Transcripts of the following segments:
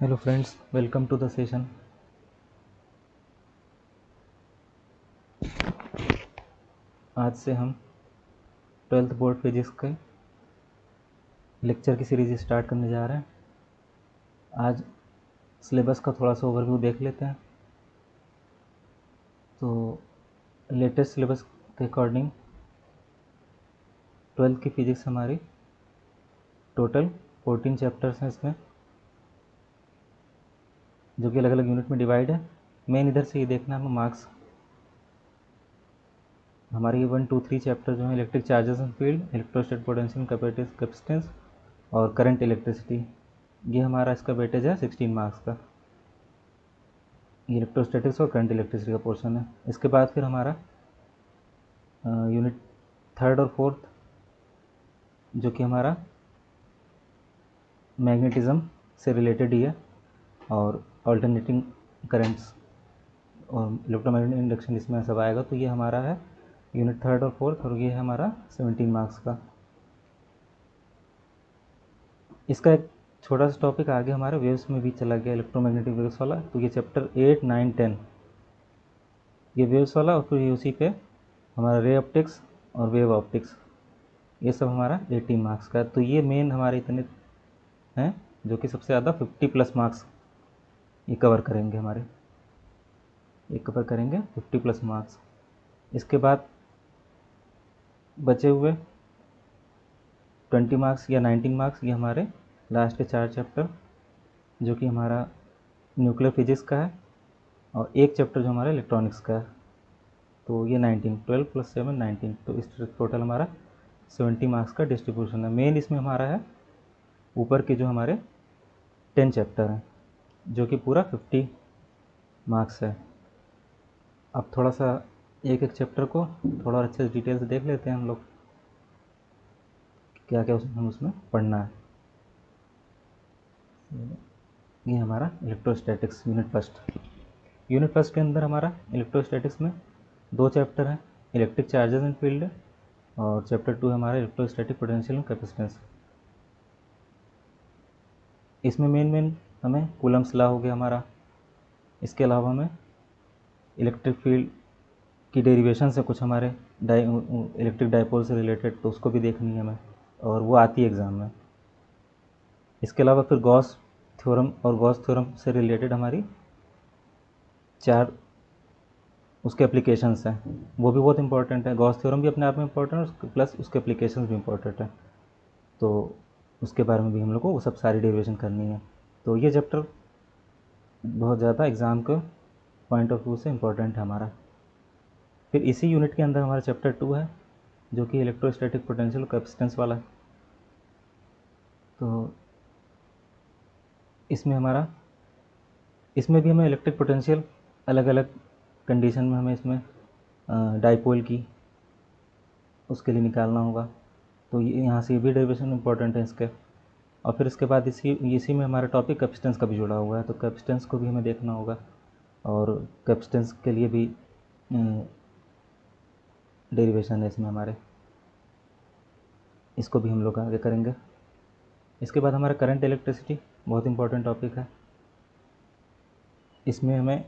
Hello friends, welcome to the session. आज से हम 12th बोर्ड फिजिक्स के लेक्चर की सीरीज स्टार्ट करने जा रहे हैं। आज सिलेबस का थोड़ा सा ओवरव्यू देख लेते हैं। तो लेटेस्ट सिलेबस के अकॉर्डिंग 12th की फिजिक्स हमारी टोटल 14 चैप्टर्स हैं इसमें, जो कि अलग अलग यूनिट में डिवाइड है। मेन इधर से ये देखना है मार्क्स हमारी 1, 2, 3 चैप्टर जो है electric charges and field, electrostatic potential, capacitance और करंट इलेक्ट्रिसिटी, ये हमारा इसका वेटेज है 16 मार्क्स का। ये इलेक्ट्रोस्टैटिक्स और करंट इलेक्ट्रिसिटी का पोर्शन है। इसके बाद फिर हमारा यूनिट 3rd और 4th, जो कि हमारा मैग्नेटिज्म से रिलेटेड ही है, और ऑल्टरनेटिंग करंट्स और इलेक्ट्रोमैग्नेटिक इंडक्शन इसमें सब आएगा। तो ये हमारा है यूनिट 3rd और 4th, और ये है हमारा 17 मार्क्स का। इसका एक छोटा सा टॉपिक आगे हमारे वेव्स में भी चला गया, इलेक्ट्रोमैग्नेटिक वेव्स वाला। तो ये चैप्टर 8, 9, 10 ये वेव्स वाला, और फिर उसी पे हमारा रे ऑप्टिक्स और वेव ऑप्टिक्स, ये सब हमारा 18 मार्क्स का है। तो ये मेन हमारे इतने हैं जो कि सबसे ज़्यादा 50+ मार्क्स ये कवर करेंगे हमारे, ये कवर करेंगे 50+ मार्क्स। इसके बाद बचे हुए 20 मार्क्स या 19 मार्क्स ये हमारे लास्ट के 4 चैप्टर, जो कि हमारा न्यूक्लियर फिजिक्स का है, और एक चैप्टर जो हमारा इलेक्ट्रॉनिक्स का है। तो ये 19, 12 + 7, 19, तो इस टोटल हमारा 70 मार्क्स का डिस्ट्रीब्यूशन है। मेन इसमें हमारा है ऊपर के जो हमारे 10 चैप्टर हैं, जो कि पूरा 50 मार्क्स है। अब थोड़ा सा एक एक चैप्टर को थोड़ा अच्छे से डिटेल से देख लेते हैं हम लोग, क्या क्या हम उसमें पढ़ना है। ये हमारा इलेक्ट्रोस्टैटिक्स यूनिट फर्स्ट के अंदर हमारा इलेक्ट्रोस्टैटिक्स में 2 चैप्टर हैं, इलेक्ट्रिक चार्जेस एंड फील्ड, और चैप्टर 2 हमारा इलेक्ट्रोस्टैटिक पोटेंशियल एंड कैपेसिटेंस। इसमें मेन हमें कूलम्स लॉ हो गया हमारा। इसके अलावा हमें इलेक्ट्रिक फील्ड की डेरिवेशन से कुछ हमारे इलेक्ट्रिक डाइपोल से रिलेटेड, तो उसको भी देखनी है हमें, और वो आती है एग्ज़ाम में। इसके अलावा फिर गॉस थ्योरम और गॉस थ्योरम से रिलेटेड हमारी 4 उसके एप्लीकेशंस हैं, वो भी बहुत इंपॉर्टेंट है। गॉस थ्योरम भी अपने आप में इंपॉर्टेंट है, प्लस उसके एप्लीकेशंस भी इंपॉर्टेंट है। तो उसके बारे में भी हम लोग को वो सब सारी डेरिवेशन करनी है। तो ये चैप्टर बहुत ज़्यादा एग्ज़ाम के पॉइंट ऑफ व्यू से इम्पोर्टेंट है हमारा। फिर इसी यूनिट के अंदर हमारा चैप्टर 2 है, जो कि इलेक्ट्रोस्टैटिक पोटेंशियल कैपेसिटेंस वाला है। तो इसमें भी हमें इलेक्ट्रिक पोटेंशियल अलग अलग कंडीशन में हमें इसमें डाइपोल की उसके लिए निकालना होगा। तो ये यहाँ से भी डेरिवेशन इंपॉर्टेंट है इसके। और फिर इसके बाद इसी में हमारा टॉपिक कैपेसिटेंस का भी जुड़ा हुआ है, तो कैपेसिटेंस को भी हमें देखना होगा, और कैपेसिटेंस के लिए भी डेरिवेशन है इसमें हमारे, इसको भी हम लोग आगे करेंगे। इसके बाद हमारा करंट इलेक्ट्रिसिटी बहुत इंपॉर्टेंट टॉपिक है। इसमें हमें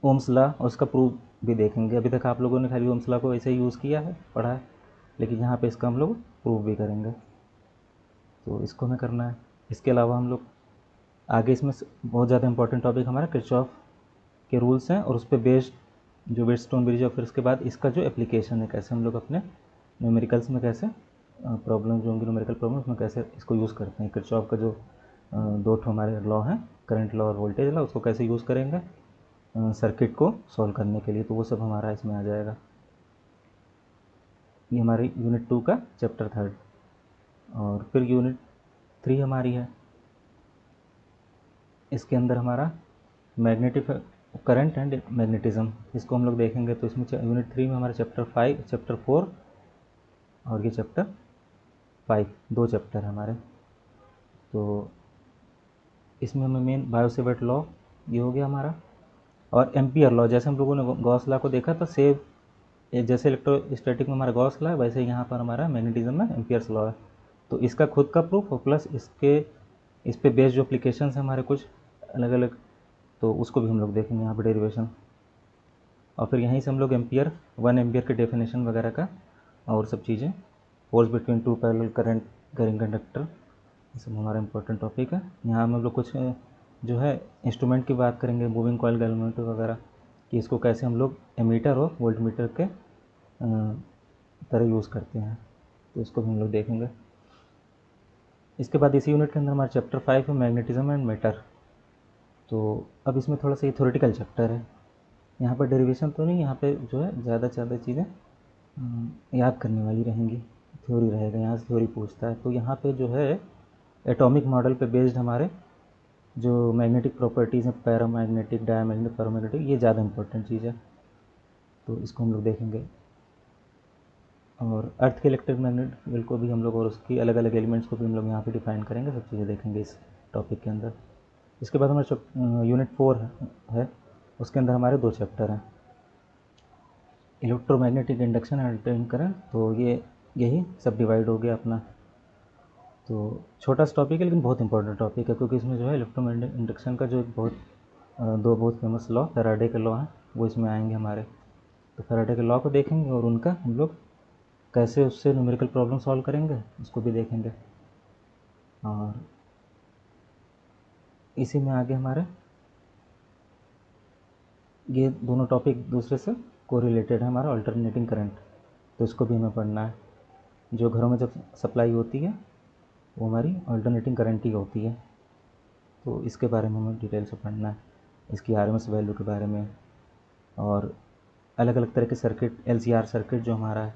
ओम्स लॉ और उसका प्रूफ भी देखेंगे। अभी तक आप लोगों ने खाली ओम्स लॉ को ऐसे ही यूज़ किया है, पढ़ा है, लेकिन यहाँ पे इसका हम लोग प्रूफ भी करेंगे, तो इसको हमें करना है। इसके अलावा हम लोग आगे इसमें बहुत ज़्यादा इंपॉर्टेंट टॉपिक हमारा किरचॉफ के रूल्स हैं, और उस पर बेस्ड जो वेटस्टोन ब्रिज, और फिर उसके बाद इसका जो एप्लीकेशन है, कैसे हम लोग अपने न्यूमेरिकल्स में कैसे प्रॉब्लम जो होंगी न्यूमेरिकल प्रॉब्लम, उसमें कैसे इसको यूज़ करते हैं। किरचॉफ का जो 2 हमारे लॉ हैं, करंट लॉ और वोल्टेज लॉ, उसको कैसे यूज़ करेंगे सर्किट को सॉल्व करने के लिए, तो वो सब हमारा इसमें आ जाएगा। ये हमारी यूनिट 2 का चैप्टर 3rd। और फिर यूनिट 3 हमारी है, इसके अंदर हमारा मैग्नेटिक करंट एंड मैग्नेटिज्म, इसको हम लोग देखेंगे। तो इसमें यूनिट 3 में हमारा चैप्टर 5, चैप्टर 4 और ये चैप्टर 5, 2 चैप्टर है हमारे। तो इसमें हमें मेन बायोसेवर्ट लॉ ये हो गया हमारा, और एम्पियर लॉ। जैसे हम लोगों ने गॉस लॉ को देखा था, सेम जैसे इलेक्ट्रोस्टैटिक में हमारा गॉस लॉ है, वैसे यहाँ पर हमारा मैग्नेटिज्म में एम्पियर्स लॉ है। तो इसका खुद का प्रूफ और प्लस इसके इस पे बेस्ड जो एप्लीकेशन है हमारे कुछ अलग अलग, तो उसको भी हम लोग देखेंगे यहाँ पे डेरिवेशन। और फिर यहीं से हम लोग एम्पियर 1 एम्पियर के डेफिनेशन वगैरह का और सब चीज़ें, force between two parallel current carrying conductor, ये सब हमारा इंपॉर्टेंट टॉपिक है। यहाँ हम लोग कुछ जो है इंस्ट्रूमेंट की बात करेंगे, मूविंग कॉइल, गैल्वेनोमीटर वगैरह, कि इसको कैसे हम लोग एमीटर और वोल्टमीटर के तरह यूज़ करते हैं, तो इसको भी हम लोग देखेंगे। इसके बाद इसी यूनिट के अंदर हमारा चैप्टर 5 है मैग्नेटिज्म एंड मैटर। तो अब इसमें थोड़ा सा ये थ्योरेटिकल चैप्टर है, यहाँ पर डेरिवेशन तो नहीं, यहाँ पे जो है ज़्यादा से ज़्यादा चीज़ें याद करने वाली रहेंगी, थ्योरी रहेगा, यहाँ से थ्योरी पूछता है। तो यहाँ पे जो है एटॉमिक मॉडल पे बेस्ड हमारे जो मैग्नेटिक प्रॉपर्टीज़ हैं, पैरामैग्नेटिक, डायमैग्नेटिक, पैरामैग्नेटिक, ये ज़्यादा इंपॉर्टेंट चीज़ है, तो इसको हम लोग देखेंगे। और अर्थ के इलेक्ट्रिक मैग्नेट फील्ड को भी हम लोग और उसकी अलग अलग एलिमेंट्स को भी हम लोग यहाँ पे डिफाइन करेंगे, सब चीज़ें देखेंगे इस टॉपिक के अंदर। इसके बाद हमारा यूनिट 4 है, उसके अंदर हमारे 2 चैप्टर हैं, electromagnetic induction and alternating current. तो ये यही सब डिवाइड हो गया अपना। तो छोटा सा टॉपिक है लेकिन बहुत इंपॉर्टेंट टॉपिक है, क्योंकि इसमें जो है इलेक्ट्रोमैग्नेटिक इंडक्शन का जो एक दो बहुत फेमस लॉ, फैराडे के लॉ हैं, वो इसमें आएंगे हमारे। तो फैराडे के लॉ को देखेंगे और उनका हम लोग कैसे उससे न्यूमेरिकल प्रॉब्लम सॉल्व करेंगे, उसको भी देखेंगे। और इसी में आगे हमारे ये दोनों टॉपिक दूसरे से कोरिलेटेड है, हमारा अल्टरनेटिंग करंट, तो इसको भी हमें पढ़ना है। जो घरों में जब सप्लाई होती है वो हमारी अल्टरनेटिंग करंट ही होती है, तो इसके बारे में हमें डिटेल से पढ़ना है, इसकी आरएमएस वैल्यू के बारे में। और अलग अलग तरह के सर्किट, एलसीआर सर्किट जो हमारा है,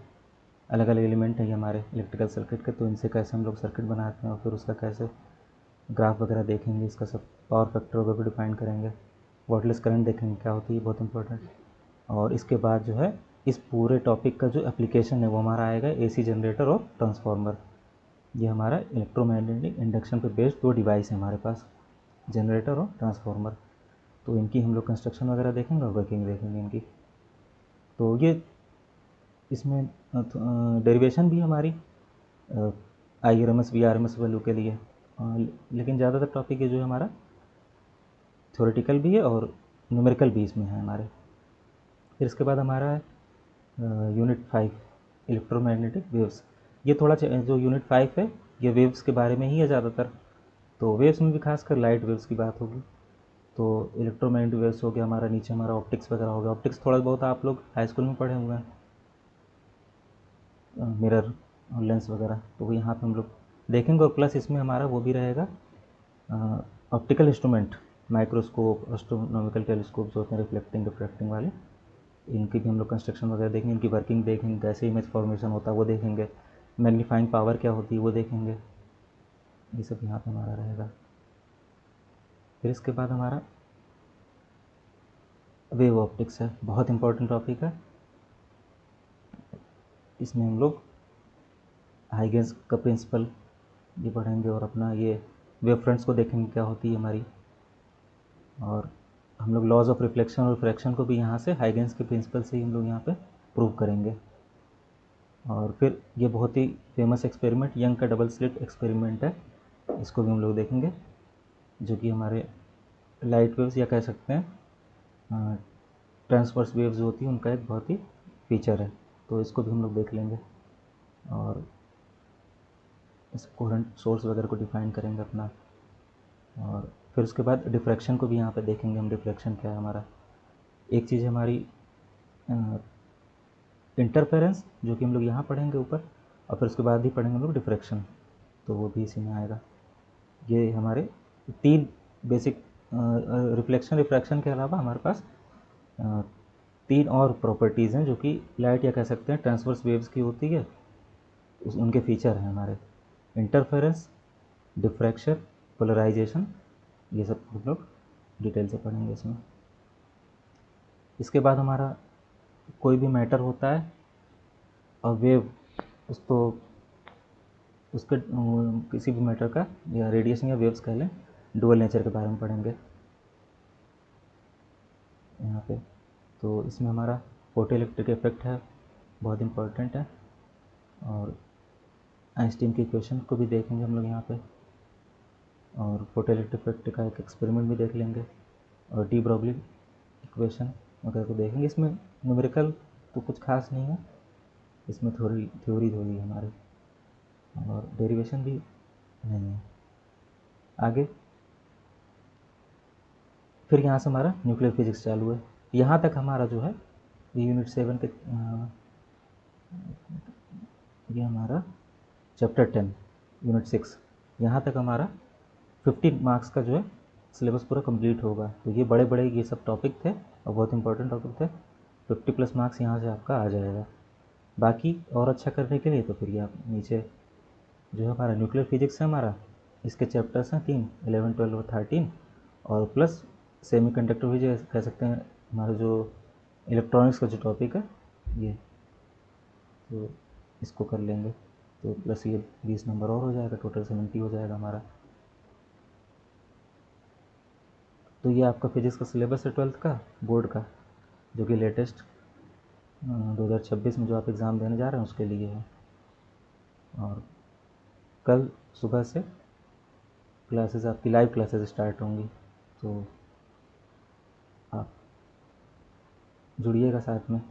अलग अलग एलिमेंट है ये हमारे इलेक्ट्रिकल सर्किट के, तो इनसे कैसे हम लोग सर्किट बनाते हैं और फिर उसका कैसे ग्राफ वगैरह देखेंगे, इसका सब पावर फैक्टर वगैरह भी डिफाइन करेंगे। वाटलेस करंट देखेंगे क्या होती है, बहुत इंपॉर्टेंट। और इसके बाद जो है इस पूरे टॉपिक का जो एप्लीकेशन है वो हमारा आएगा एसी जनरेटर और ट्रांसफार्मर। ये हमारा इलेक्ट्रोमैग्नेटिक इंडक्शन पे बेस्ड 2 डिवाइस है हमारे पास, जनरेटर और ट्रांसफार्मर। तो इनकी हम लोग कंस्ट्रक्शन वगैरह देखेंगे और वर्किंग देखेंगे इनकी। तो ये इसमें डेरिवेशन भी हमारी I R M S, V R M S value के लिए, लेकिन ज़्यादातर टॉपिक ये जो है हमारा थ्योरेटिकल भी है और न्यूमेरिकल भी इसमें है हमारे। फिर इसके बाद हमारा है यूनिट 5 इलेक्ट्रोमैग्नेटिक वेव्स। ये थोड़ा जो यूनिट 5 है ये वेव्स के बारे में ही है ज़्यादातर, तो वेव्स में भी खासकर लाइट वेव्स की बात होगी। तो इलेक्ट्रोमैग्नेटिक वेव्स हो गया हमारा, नीचे हमारा ऑप्टिक्स वगैरह हो गया। ऑप्टिक्स थोड़ा बहुत आप लोग हाई स्कूल में पढ़े हुए हैं, मिरर और लेंस वगैरह, तो वो यहाँ पे हम लोग देखेंगे। और प्लस इसमें हमारा वो भी रहेगा optical instrument, microscope, astronomical telescope जो होते हैं रिफ्लेक्टिंग रिफ्रैक्टिंग वाले, इनकी भी हम लोग कंस्ट्रक्शन वगैरह देखेंगे, इनकी वर्किंग देखेंगे, कैसे इमेज फॉर्मेशन होता है वो देखेंगे, मैग्नीफाइंग पावर क्या होती है वो देखेंगे, ये सब यहाँ पे हमारा रहेगा। फिर इसके बाद हमारा वेव ऑप्टिक्स है, बहुत इंपॉर्टेंट टॉपिक है। इसमें हम लोग हाइगेंस का प्रिंसिपल ये पढ़ेंगे और अपना ये वेव फ्रंट्स को देखेंगे क्या होती है हमारी। और हम लोग लॉज ऑफ रिफ्लेक्शन और रिफ्रैक्शन को भी यहाँ से हाइगेंस के प्रिंसिपल से ही हम लोग यहाँ पे प्रूव करेंगे। और फिर ये बहुत ही फेमस एक्सपेरिमेंट यंग का डबल स्लिट एक्सपेरिमेंट है, इसको भी हम लोग देखेंगे, जो कि हमारे लाइट वेव्स या कह सकते हैं ट्रांसवर्स वेव्स जो होती है उनका एक बहुत ही फीचर है, तो इसको भी हम लोग देख लेंगे। और इस कोहेरेंट सोर्स वगैरह को डिफाइन करेंगे अपना। और फिर उसके बाद डिफ्रैक्शन को भी यहाँ पे देखेंगे हम, डिफ्रैक्शन क्या है हमारा। एक चीज़ हमारी इंटरफेरेंस, जो कि हम लोग यहाँ पढ़ेंगे ऊपर, और फिर उसके बाद ही पढ़ेंगे हम लोग डिफ्रैक्शन, तो वो भी इसी में आएगा। ये हमारे 3 बेसिक रिफ्लेक्शन रिफ्रैक्शन के अलावा हमारे पास 3 और प्रॉपर्टीज़ हैं जो कि लाइट या कह सकते हैं ट्रांसवर्स वेव्स की होती है, उनके फीचर हैं हमारे, इंटरफेरेंस, डिफ्रैक्शन, पोलराइजेशन, ये सब हम लोग डिटेल से पढ़ेंगे इसमें। इसके बाद हमारा कोई भी मैटर होता है और वेव उसको उसके किसी भी मैटर का या रेडिएशन या वेव्स कह लें, डुअल नेचर के बारे में पढ़ेंगे यहाँ पे। तो इसमें हमारा फोटो इलेक्ट्रिक इफेक्ट है, बहुत इम्पोर्टेंट है। और आइंस्टीन की इक्वेशन को भी देखेंगे हम लोग यहाँ पे। और फोटोइलेक्ट्रिक इफेक्ट का एक एक्सपेरिमेंट भी देख लेंगे, और डी ब्रॉगली इक्वेशन वगैरह को देखेंगे। इसमें न्यूमेरिकल तो कुछ खास नहीं है, इसमें थोड़ी थ्योरी है हमारी, और डेरिवेशन भी नहीं है। आगे फिर यहाँ से हमारा न्यूक्लियर फिजिक्स चालू है। यहाँ तक हमारा जो है ये यूनिट 7 के ये हमारा चैप्टर 10 यूनिट 6, यहाँ तक हमारा 15 मार्क्स का जो है सिलेबस पूरा कंप्लीट होगा। तो ये बड़े बड़े ये सब टॉपिक थे और बहुत इंपॉर्टेंट टॉपिक थे। 50+ मार्क्स यहाँ से आपका आ जाएगा। बाकी और अच्छा करने के लिए तो फिर ये आप नीचे जो है हमारा न्यूक्लियर फिजिक्स है हमारा, इसके चैप्टर्स हैं 3, 11, 12 और 13, और प्लस सेमीकंडक्टर भी जो कह सकते हैं हमारा जो इलेक्ट्रॉनिक्स का जो टॉपिक है ये, तो इसको कर लेंगे। तो प्लस ये 20 नंबर और हो जाएगा, टोटल 70 हो जाएगा हमारा। तो ये आपका फिजिक्स का सिलेबस है 12th का बोर्ड का, जो कि लेटेस्ट 2026 में जो आप एग्ज़ाम देने जा रहे हैं उसके लिए है। और कल सुबह से क्लासेस आपकी लाइव क्लासेस स्टार्ट होंगी, तो आप जुड़िएगा साथ में।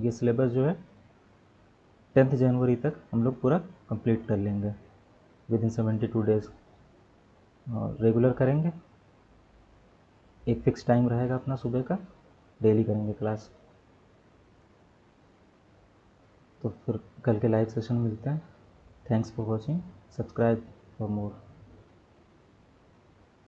ये सिलेबस जो है 10 जनवरी तक हम लोग पूरा कंप्लीट कर लेंगे विद इन 72 डेज़, और रेगुलर करेंगे। एक फ़िक्स टाइम रहेगा अपना सुबह का, डेली करेंगे क्लास। तो फिर कल के लाइव सेशन मिलते हैं। Thanks for watching, subscribe for more.